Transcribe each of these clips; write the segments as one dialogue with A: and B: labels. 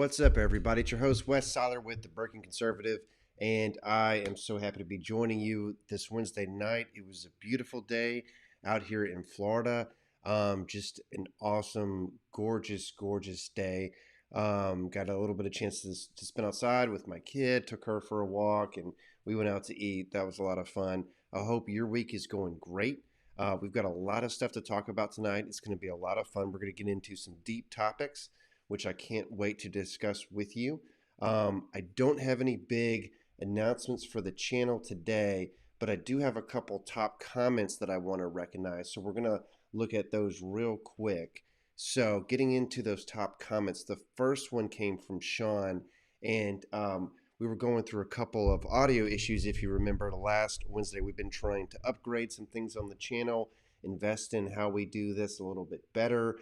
A: What's up, everybody? It's your host, Wes Soller with the Berkin Conservative, and I am so happy to be joining you this Wednesday night. It was a beautiful day out here in Florida. Just an awesome, gorgeous day. Got a little bit of chance to spend outside with my kid, took her for a walk, and we went out to eat. That was a lot of fun. I hope your week is going great. We've got a lot of stuff to talk about tonight. It's going to be a lot of fun. We're going to get into some deep topics which I can't wait to discuss with you. I don't have any big announcements for the channel today, but I do have a couple top comments that I want to recognize. So we're going to look at those real quick. So getting into those top comments, the first one came from Sean, and we were going through a couple of audio issues. If you remember, last Wednesday, we've been trying to upgrade some things on the channel, invest in how we do this a little bit better.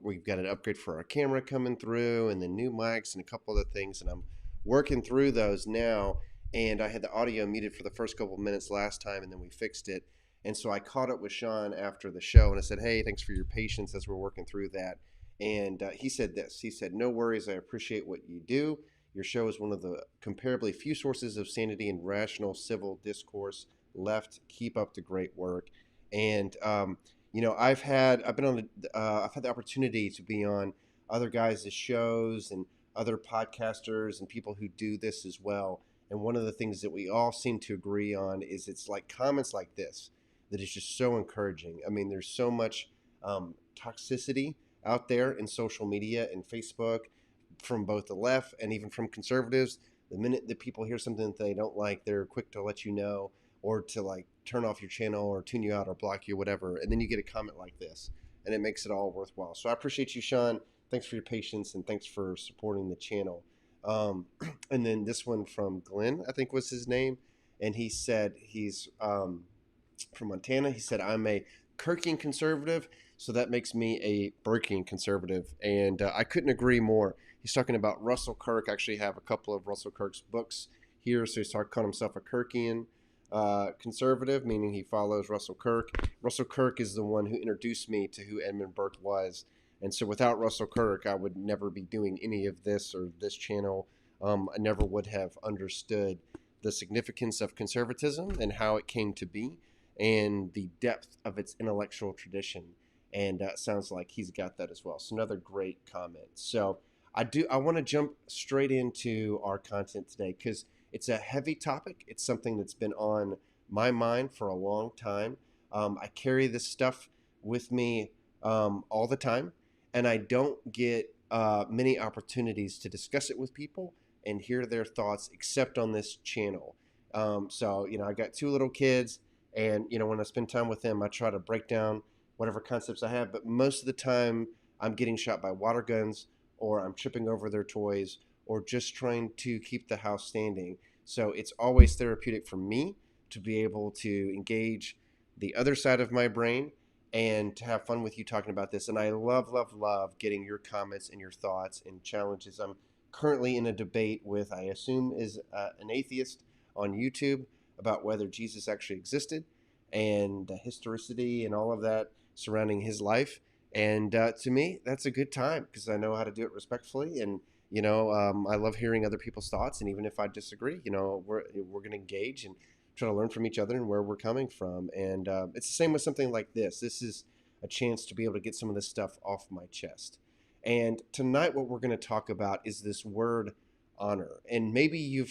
A: We've got an upgrade for our camera coming through, and then new mics and a couple other things, and I'm working through those now. And I had the audio muted for the first couple of minutes last time, and then we fixed it. And so I caught up with Sean after the show, and I said, hey, thanks for your patience as we're working through that. And he said this. He said, no worries, I appreciate what you do. Your show is one of the comparably few sources of sanity and rational civil discourse left. Keep up the great work. And I've had the opportunity to be on other guys' shows and other podcasters and people who do this as well. And one of the things that we all seem to agree on is it's like comments like this that is just so encouraging. I mean, there's so much toxicity out there in social media and Facebook from both the left and even from conservatives. The minute that people hear something that they don't like, they're quick to let you know, or to like turn off your channel or tune you out or block you, whatever. And then you get a comment like this, and it makes it all worthwhile. So I appreciate you, Sean. Thanks for your patience, and thanks for supporting the channel. And then this one from Glenn, I think was his name. And he said he's from Montana. He said, I'm a Kirkian conservative, so that makes me a Burkean conservative. And I couldn't agree more. He's talking about Russell Kirk. I actually have a couple of Russell Kirk's books here. So he's calling himself a Kirkian conservative, meaning he follows Russell Kirk. Russell Kirk is the one who introduced me to who Edmund Burke was. And so without Russell Kirk, I would never be doing any of this or this channel. I never would have understood the significance of conservatism and how it came to be and the depth of its intellectual tradition. And sounds like he's got that as well. So another great comment. So I want to jump straight into our content today because it's a heavy topic. It's something that's been on my mind for a long time. I carry this stuff with me all the time, and I don't get many opportunities to discuss it with people and hear their thoughts except on this channel. I got two little kids, and, when I spend time with them, I try to break down whatever concepts I have, but most of the time I'm getting shot by water guns, or I'm tripping over their toys, or just trying to keep the house standing. So it's always therapeutic for me to be able to engage the other side of my brain and to have fun with you talking about this. And I love getting your comments and your thoughts and challenges. I'm currently in a debate with, I assume, is an atheist on YouTube about whether Jesus actually existed and the historicity and all of that surrounding his life. And to me, that's a good time because I know how to do it respectfully. And I love hearing other people's thoughts, and even if I disagree, we're going to engage and try to learn from each other and where we're coming from. And it's the same with something like this. This is a chance to be able to get some of this stuff off my chest. And tonight, what we're going to talk about is this word honor. And maybe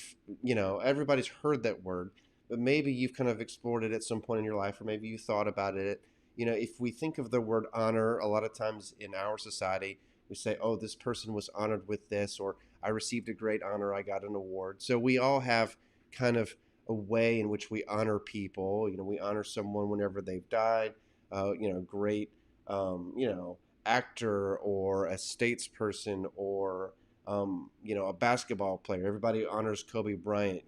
A: everybody's heard that word, but maybe you've kind of explored it at some point in your life, or maybe you thought about it. If we think of the word honor, a lot of times in our society, we say, oh, this person was honored with this, or I received a great honor, I got an award. So we all have kind of a way in which we honor people. We honor someone whenever they've died, great, actor or a statesperson or, a basketball player. Everybody honors Kobe Bryant,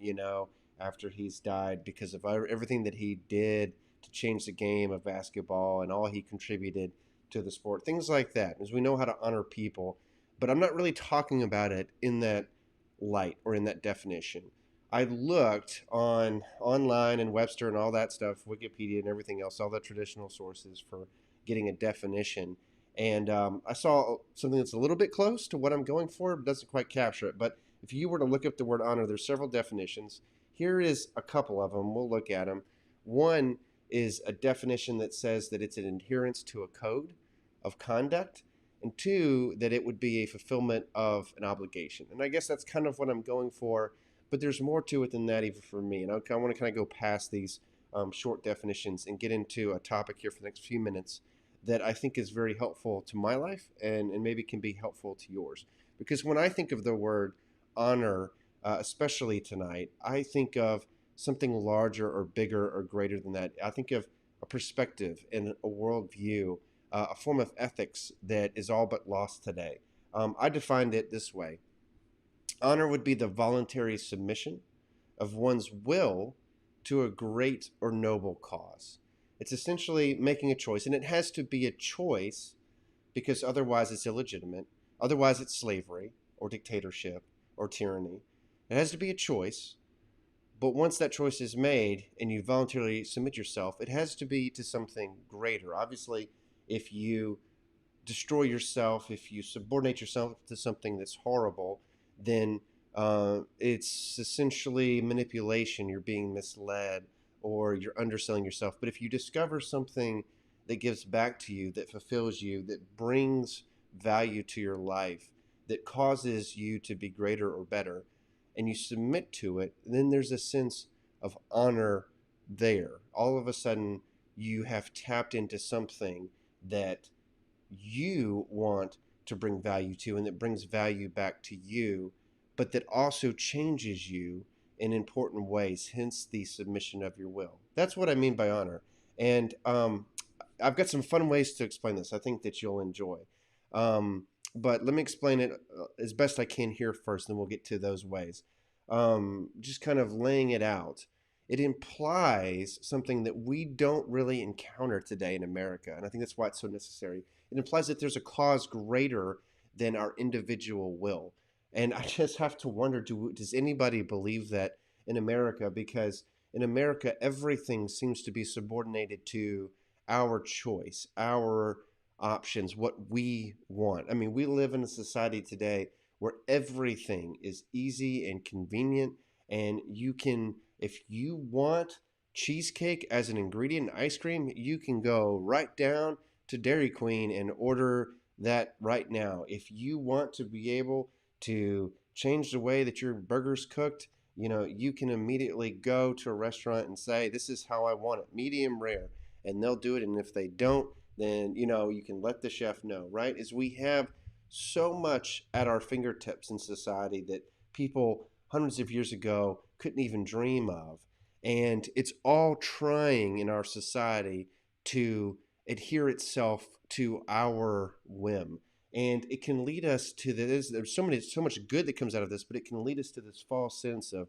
A: after he's died because of everything that he did to change the game of basketball and all he contributed to the sport, things like that, as we know how to honor people. But I'm not really talking about it in that light or in that definition. I looked online and Webster and all that stuff, Wikipedia and everything else, all the traditional sources for getting a definition. And I saw something that's a little bit close to what I'm going for, but doesn't quite capture it. But if you were to look up the word honor, there's several definitions. Here is a couple of them. We'll look at them. One is a definition that says that it's an adherence to a code of conduct, and two, that it would be a fulfillment of an obligation. And I guess that's kind of what I'm going for, but there's more to it than that, even for me. And I want to kind of go past these short definitions and get into a topic here for the next few minutes that I think is very helpful to my life and maybe can be helpful to yours. Because when I think of the word honor, especially tonight, I think of something larger or bigger or greater than that. I think of a perspective and a worldview, a form of ethics that is all but lost today. I defined it this way: honor would be the voluntary submission of one's will to a great or noble cause. It's essentially making a choice, and it has to be a choice because otherwise it's illegitimate. Otherwise, it's slavery or dictatorship or tyranny. It has to be a choice, but once that choice is made and you voluntarily submit yourself, it has to be to something greater. Obviously, if you destroy yourself, if you subordinate yourself to something that's horrible, then it's essentially manipulation. You're being misled or you're underselling yourself. But if you discover something that gives back to you, that fulfills you, that brings value to your life, that causes you to be greater or better, and you submit to it, then there's a sense of honor there. All of a sudden, you have tapped into something that you want to bring value to and that brings value back to you, but that also changes you in important ways, hence the submission of your will. That's what I mean by honor. And I've got some fun ways to explain this I think that you'll enjoy. But let me explain it as best I can here first, then we'll get to those ways. Just kind of laying it out. It implies something that we don't really encounter today in America, and I think that's why it's so necessary. It implies that there's a cause greater than our individual will. And I just have to wonder, does anybody believe that in America? Because in America, everything seems to be subordinated to our choice, our options, what we want. I mean, we live in a society today where everything is easy and convenient, and you can, if you want cheesecake as an ingredient in ice cream, you can go right down to Dairy Queen and order that right now. If you want to be able to change the way that your burger's cooked, you can immediately go to a restaurant and say, this is how I want it, medium rare, and they'll do it. And if they don't, then, you can let the chef know, right? As we have so much at our fingertips in society that people hundreds of years ago couldn't even dream of. And it's all trying in our society to adhere itself to our whim. And it can lead us to this. There's so much good that comes out of this, but it can lead us to this false sense of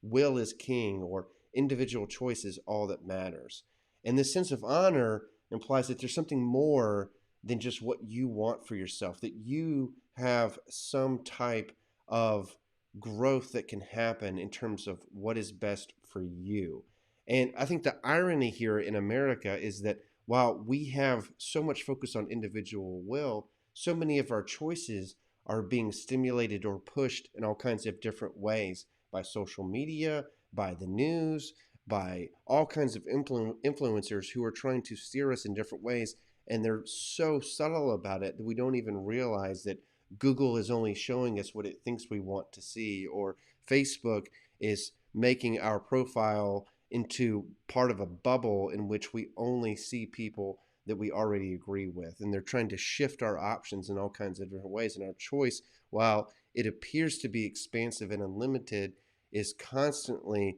A: will is king or individual choice is all that matters. And this sense of honor implies that there's something more than just what you want for yourself, that you have some type of growth that can happen in terms of what is best for you. And I think the irony here in America is that while we have so much focus on individual will, so many of our choices are being stimulated or pushed in all kinds of different ways by social media, by the news, by all kinds of influencers who are trying to steer us in different ways. And they're so subtle about it that we don't even realize that Google is only showing us what it thinks we want to see, or Facebook is making our profile into part of a bubble in which we only see people that we already agree with. And they're trying to shift our options in all kinds of different ways. And our choice, while it appears to be expansive and unlimited, is constantly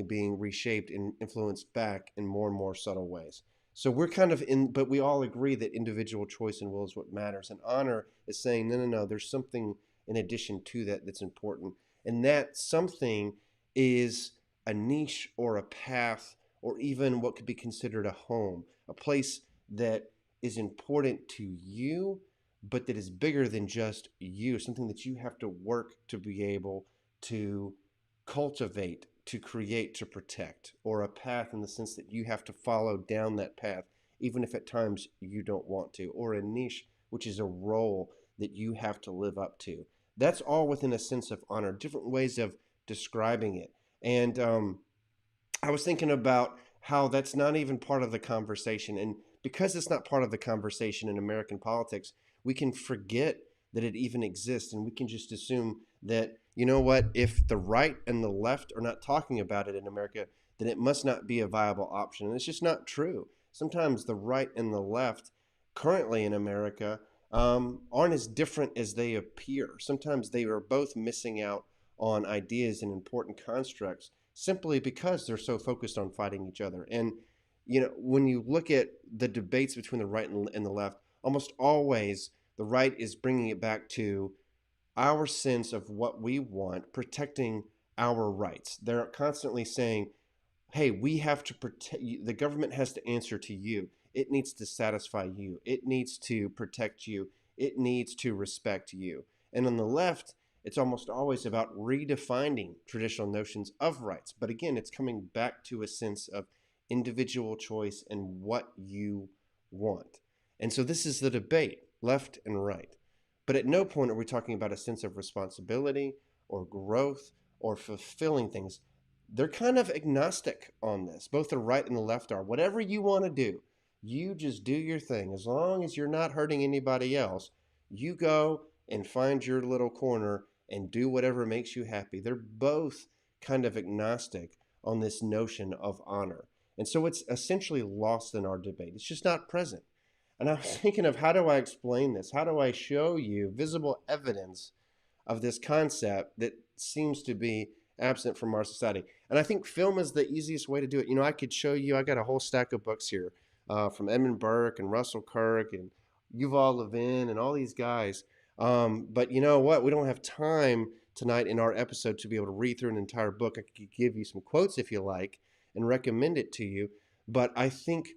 A: being reshaped and influenced back in more and more subtle ways. So we're kind of but we all agree that individual choice and will is what matters. And honor is saying, no, there's something in addition to that that's important. And that something is a niche or a path or even what could be considered a home, a place that is important to you, but that is bigger than just you, something that you have to work to be able to cultivate, to create, to protect, or a path in the sense that you have to follow down that path even if at times you don't want to, or a niche, which is a role that you have to live up to. That's all within a sense of honor, different ways of describing it. And I was thinking about how that's not even part of the conversation. And because it's not part of the conversation in American politics, we can forget that it even exists. And we can just assume that, you know what, if the right and the left are not talking about it in America, then it must not be a viable option. And it's just not true. Sometimes the right and the left currently in America aren't as different as they appear. Sometimes they are both missing out on ideas and important constructs simply because they're so focused on fighting each other. And when you look at the debates between the right and the left, almost always the right is bringing it back to our sense of what we want, protecting our rights. They're constantly saying, hey, we have to protect you. The government has to answer to you. It needs to satisfy you. It needs to protect you. It needs to respect you. And on the left, it's almost always about redefining traditional notions of rights. But again, it's coming back to a sense of individual choice and what you want. And so this is the debate, left and right. But at no point are we talking about a sense of responsibility or growth or fulfilling things. They're kind of agnostic on this. Both the right and the left are. Whatever you want to do, you just do your thing. As long as you're not hurting anybody else, you go and find your little corner and do whatever makes you happy. They're both kind of agnostic on this notion of honor. And so it's essentially lost in our debate. It's just not present. And I was thinking of, how do I explain this? How do I show you visible evidence of this concept that seems to be absent from our society? And I think film is the easiest way to do it. I could show you, I got a whole stack of books here from Edmund Burke and Russell Kirk and Yuval Levin and all these guys. But you know what? We don't have time tonight in our episode to be able to read through an entire book. I could give you some quotes if you like and recommend it to you. But I think,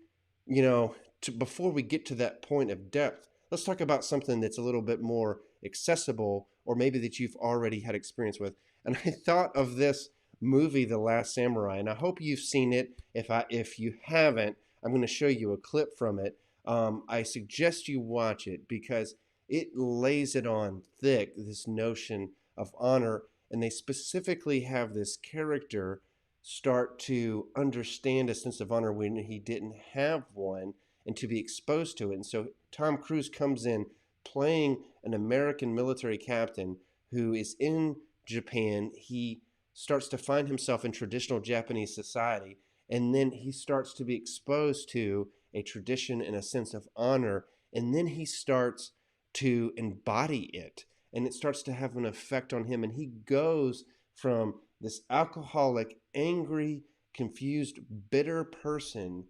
A: before we get to that point of depth, let's talk about something that's a little bit more accessible, or maybe that you've already had experience with. And I thought of this movie, The Last Samurai, and I hope you've seen it. If you haven't, I'm going to show you a clip from it. I suggest you watch it because it lays it on thick, this notion of honor, and they specifically have this character start to understand a sense of honor when he didn't have one, and to be exposed to it. And so Tom Cruise comes in playing an American military captain who is in Japan. He starts to find himself in traditional Japanese society, and then he starts to be exposed to a tradition and a sense of honor, and then he starts to embody it, and it starts to have an effect on him, and he goes from this alcoholic, angry, confused, bitter person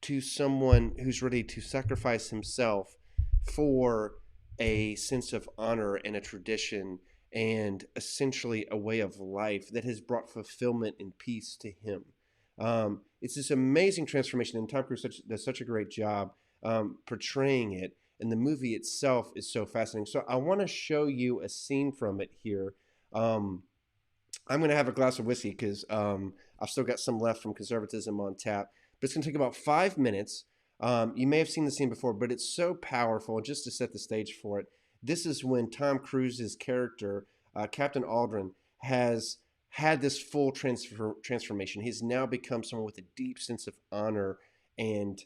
A: to someone who's ready to sacrifice himself for a sense of honor and a tradition and essentially a way of life that has brought fulfillment and peace to him. It's this amazing transformation, and Tom Cruise does such a great job portraying it, and the movie itself is so fascinating. So I want to show you a scene from it here. I'm going to have a glass of whiskey because I've still got some left from Conservatism on tap. But it's going to take about 5 minutes. You may have seen the scene before, but it's so powerful. Just to set the stage for it, this is when Tom Cruise's character, Captain Aldrin, has had this full transformation. He's now become someone with a deep sense of honor and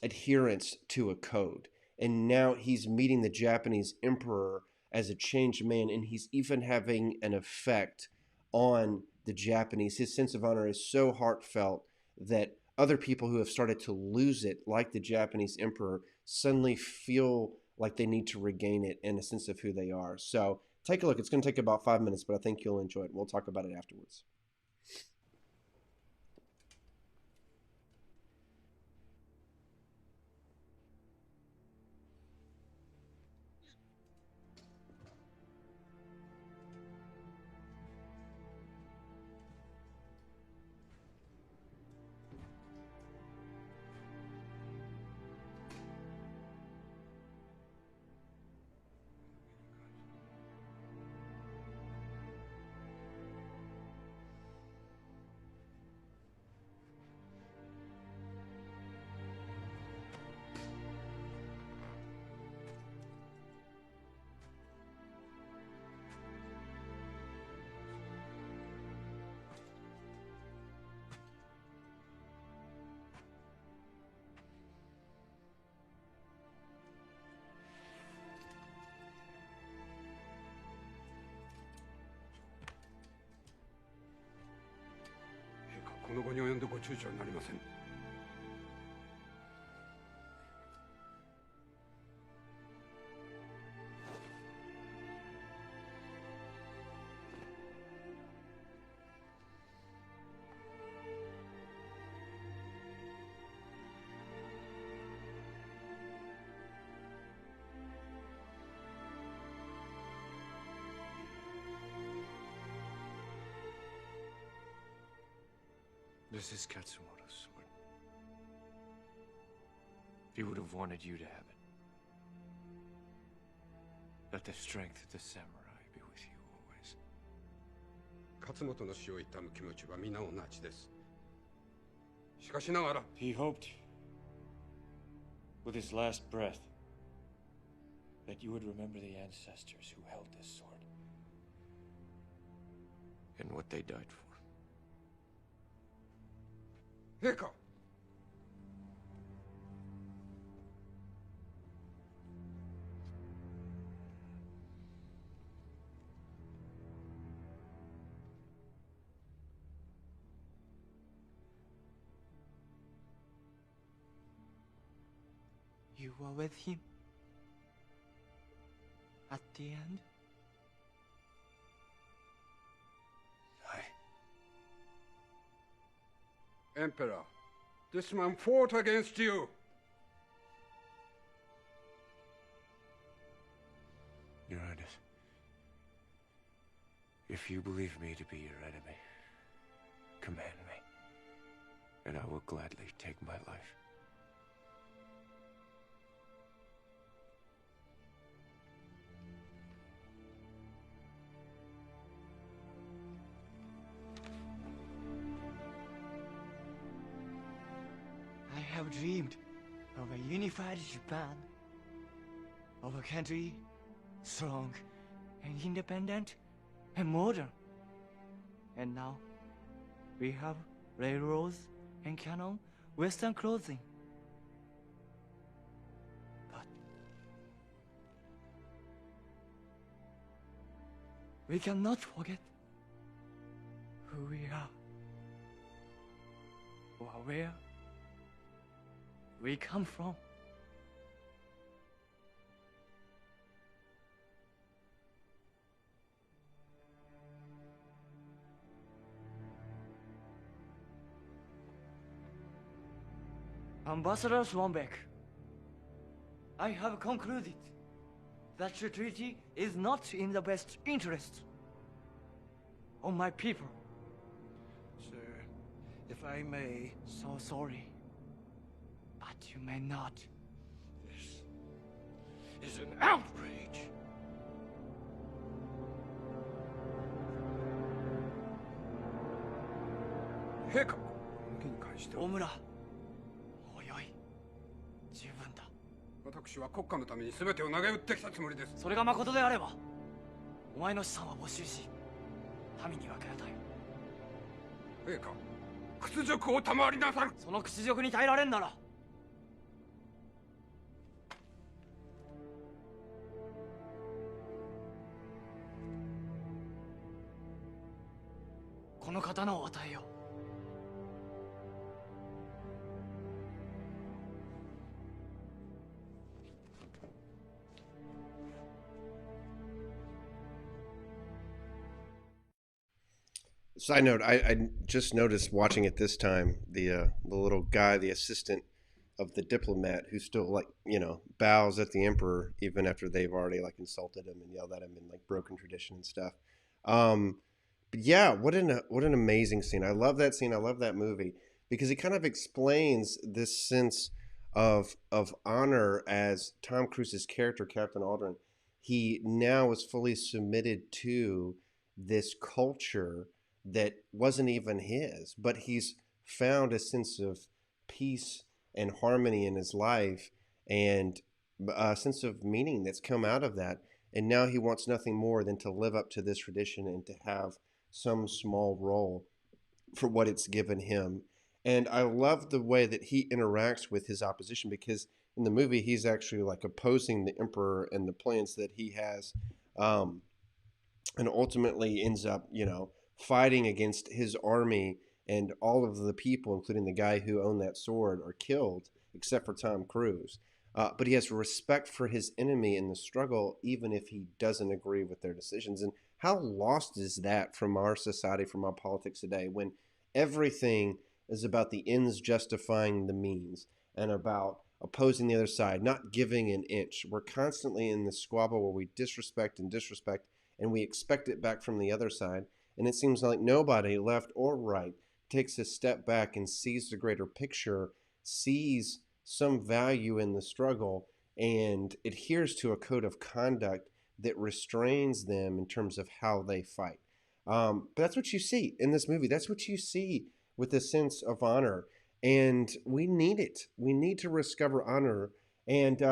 A: adherence to a code. And now he's meeting the Japanese emperor as a changed man, and he's even having an effect on the Japanese. His sense of honor is so heartfelt that other people who have started to lose it, like the Japanese emperor, suddenly feel like they need to regain it and a sense of who they are. So take a look. It's going to take about 5 minutes, but I think you'll enjoy it. We'll talk about it afterwards.
B: でご躊躇なりません。
C: This is Katsumoto's sword. He would have wanted you to have it. Let the strength of the samurai be with you always.
B: 勝本の死を悼む気持ちは皆同じです。しかしながら
D: He hoped, with his last breath, that you would remember the ancestors who held this sword.
C: And what they died for.
B: 陛下。
E: You were with him at the end?
B: Emperor, this man fought against you.
C: Your Highness, if you believe me to be your enemy, command me, and I will gladly take my life.
E: I have dreamed of a unified Japan, of a country strong and independent and modern. And now we have railroads and cannon, Western clothing. But we cannot forget who we are or where we come from. Ambassador Swanbeck, I have concluded that the treaty is not in the best interest of my people.
D: Sir, if I may...
E: So sorry, but you may not.
C: This is an outrage!
B: 陛下、この件に関しては
E: 大村、もうよい。十分だ。
B: 私は国家のために全てを投げ打ってきたつもりです。
E: それが誠であれば、お前の資産は没収し、民に分け与える。
B: 陛下、屈辱を賜りなさる。
E: その屈辱に耐えられんなら、この刀を与えよう。
A: Side note: I just noticed watching it this time the little guy, the assistant of the diplomat, who still bows at the emperor even after they've already insulted him and yelled at him in broken tradition and stuff. But yeah, what an amazing scene! I love that scene. I love that movie because it kind of explains this sense of honor as Tom Cruise's character, Captain Aldrin. He now is fully submitted to this culture that wasn't even his, but he's found a sense of peace and harmony in his life and a sense of meaning that's come out of that. And now he wants nothing more than to live up to this tradition and to have some small role for what it's given him. And I love the way that he interacts with his opposition, because in the movie he's actually opposing the emperor and the plans that he has, and ultimately ends up fighting against his army and all of the people, including the guy who owned that sword, are killed except for Tom Cruise. But he has respect for his enemy in the struggle, even if he doesn't agree with their decisions. And how lost is that from our society, from our politics today, when everything is about the ends justifying the means and about opposing the other side, not giving an inch. We're constantly in this squabble where we disrespect, and we expect it back from the other side. And it seems like nobody, left or right, takes a step back and sees the greater picture, sees some value in the struggle, and adheres to a code of conduct that restrains them in terms of how they fight. But that's what you see in this movie. That's what you see with a sense of honor. And we need it. We need to discover honor. And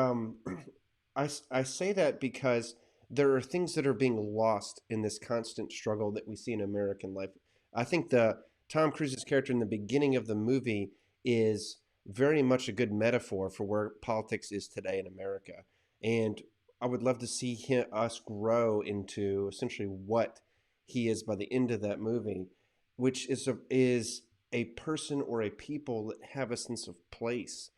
A: I say that because there are things that are being lost in this constant struggle that we see in American life. I think the Tom Cruise's character in the beginning of the movie is very much a good metaphor for where politics is today in America. And I would love to see us grow into essentially what he is by the end of that movie, which is a person or a people that have a sense of place,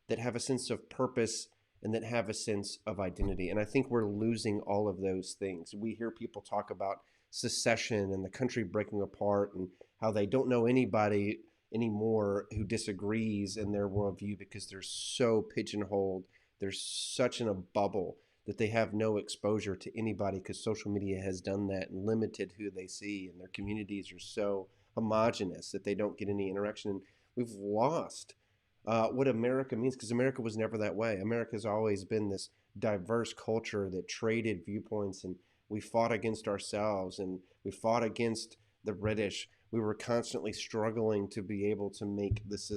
A: that have a sense of purpose, and that have a sense of identity. And I think we're losing all of those things. We hear people talk about secession and the country breaking apart and how they don't know anybody anymore who disagrees in their worldview because they're so pigeonholed. They're such in a bubble that they have no exposure to anybody because social media has done that and limited who they see, and their communities are so homogenous that they don't get any interaction. And we've lost what America means, because America was never that way. America's always been this diverse culture that traded viewpoints, and we fought against ourselves and we fought against the British. We were constantly struggling to be able to make this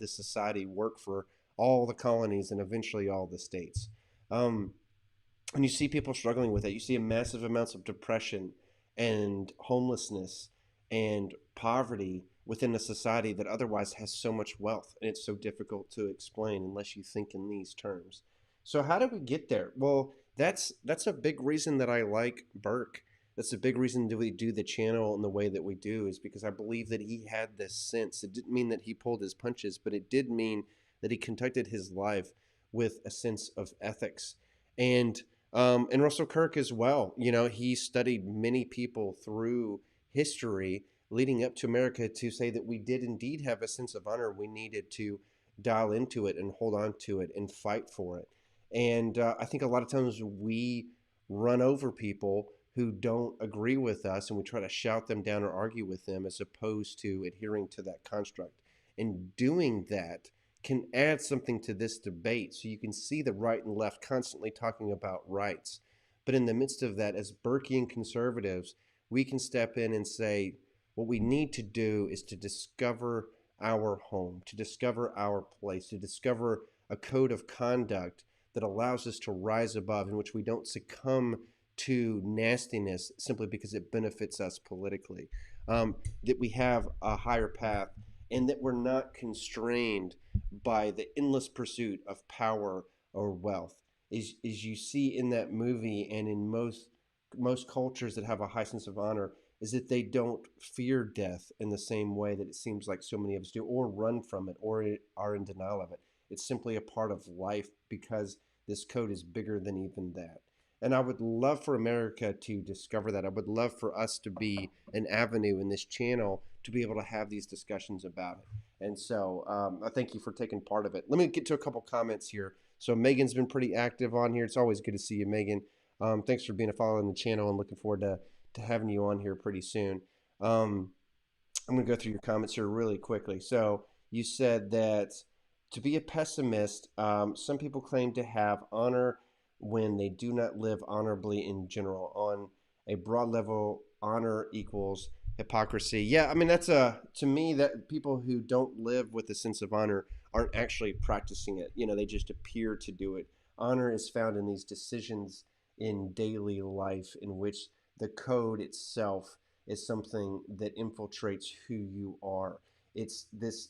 A: society work for all the colonies and eventually all the states. And you see people struggling with it. You see massive amounts of depression and homelessness and poverty within a society that otherwise has so much wealth, and it's so difficult to explain unless you think in these terms. So how do we get there? Well, that's a big reason that I like Burke. That's a big reason that we do the channel in the way that we do, is because I believe that he had this sense. It didn't mean that he pulled his punches, but it did mean that he conducted his life with a sense of ethics. And Russell Kirk as well. You know, he studied many people through history leading up to America to say that we did indeed have a sense of honor. We needed to dial into it and hold on to it and fight for it. And I think a lot of times we run over people who don't agree with us, and we try to shout them down or argue with them as opposed to adhering to that construct. And doing that can add something to this debate. So you can see the right and left constantly talking about rights. But in the midst of that, as Burkean conservatives, we can step in and say, what we need to do is to discover our home, to discover our place, to discover a code of conduct that allows us to rise above, in which we don't succumb to nastiness simply because it benefits us politically, that we have a higher path, and that we're not constrained by the endless pursuit of power or wealth. As you see in that movie and in most cultures that have a high sense of honor, is that they don't fear death in the same way that it seems like so many of us do, or run from it, or are in denial of it. It's simply a part of life because this code is bigger than even that. And I would love for America to discover that. I would love for us to be an avenue in this channel to be able to have these discussions about it. And so I thank you for taking part of it. Let me get to a couple comments here. So Megan's been pretty active on here. It's always good to see you, Megan. Thanks for being a follower on the channel, and looking forward to having you on here pretty soon. I'm going to go through your comments here really quickly. So you said that to be a pessimist, some people claim to have honor when they do not live honorably in general. On a broad level, honor equals hypocrisy. Yeah, I mean, that's to me, that people who don't live with a sense of honor aren't actually practicing it. You know, they just appear to do it. Honor is found in these decisions in daily life, in which the code itself is something that infiltrates who you are. It's this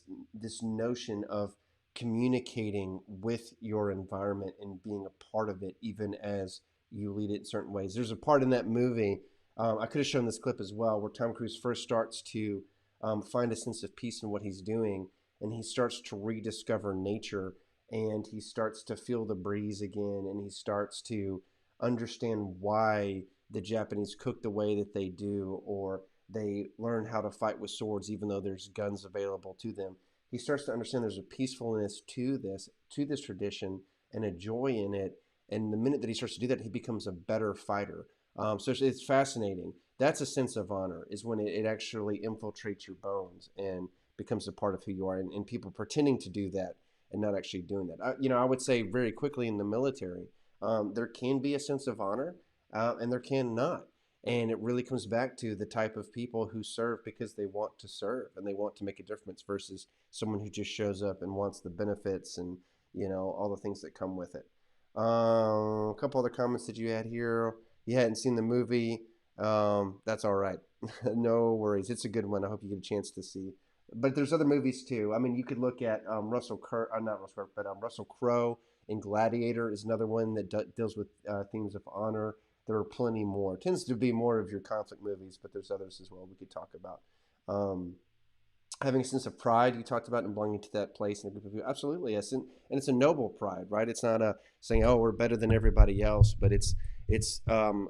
A: notion of communicating with your environment and being a part of it, even as you lead it in certain ways. There's a part in that movie, I could have shown this clip as well, where Tom Cruise first starts to find a sense of peace in what he's doing, and he starts to rediscover nature, and he starts to feel the breeze again, and he starts to understand why the Japanese cook the way that they do, or they learn how to fight with swords even though there's guns available to them. He starts to understand there's a peacefulness to this tradition and a joy in it. And the minute that he starts to do that, he becomes a better fighter. So it's fascinating. That's a sense of honor, is when it actually infiltrates your bones and becomes a part of who you are. And people pretending to do that and not actually doing that. I would say very quickly in the military, there can be a sense of honor, and there can not. And it really comes back to the type of people who serve because they want to serve and they want to make a difference versus someone who just shows up and wants the benefits and, all the things that come with it. A couple other comments that you had here. You hadn't seen the movie. That's all right. No worries. It's a good one. I hope you get a chance to see. But there's other movies too. I mean, you could look at Russell Crowe in Gladiator is another one that deals with themes of honor. There are plenty more. It tends to be more of your conflict movies, but there's others as well we could talk about. Having a sense of pride, you talked about, and belonging to that place and a group of people. Absolutely, yes. And it's a noble pride, right? It's not a saying, oh, we're better than everybody else, but it's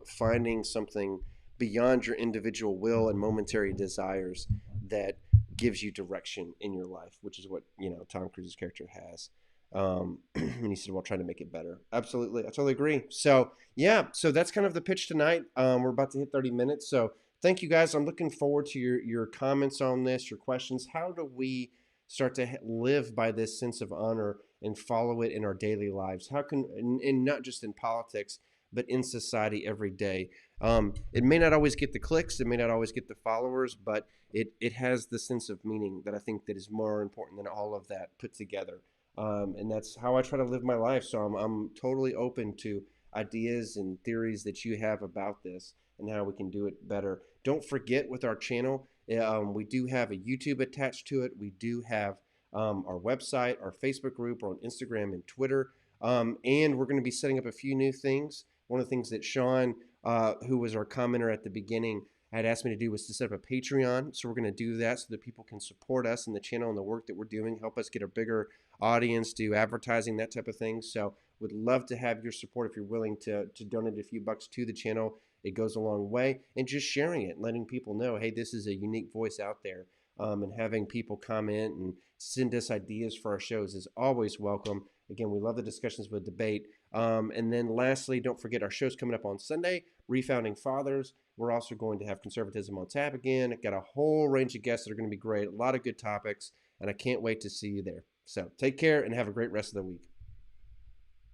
A: finding something beyond your individual will and momentary desires that gives you direction in your life, which is what, Tom Cruise's character has. And he said, well, trying to make it better. Absolutely. I totally agree. So yeah, so that's kind of the pitch tonight. We're about to hit 30 minutes. So thank you guys. I'm looking forward to your comments on this, your questions. How do we start to live by this sense of honor and follow it in our daily lives? How can, and not just in politics, but in society every day? It may not always get the clicks, it may not always get the followers, but it has the sense of meaning that I think that is more important than all of that put together. And that's how I try to live my life. So I'm totally open to ideas and theories that you have about this and how we can do it better. Don't forget, with our channel, we do have a YouTube attached to it. We do have our website, our Facebook group, or on Instagram and Twitter. And we're going to be setting up a few new things. One of the things that Sean, who was our commenter at the beginning, had asked me to do was to set up a Patreon. So we're going to do that so that people can support us and the channel and the work that we're doing, help us get a bigger audience, do advertising, that type of thing. So would love to have your support if you're willing to donate a few bucks to the channel. It goes a long way. And just sharing it and letting people know, hey, this is a unique voice out there. And having people comment and send us ideas for our shows is always welcome. Again, we love the discussions with debate. And then lastly, don't forget our show's coming up on Sunday, Refounding Fathers. We're also going to have Conservatism on Tap again. Got a whole range of guests that are going to be great. A lot of good topics, and I can't wait to see you there. So take care and have a great rest of the week.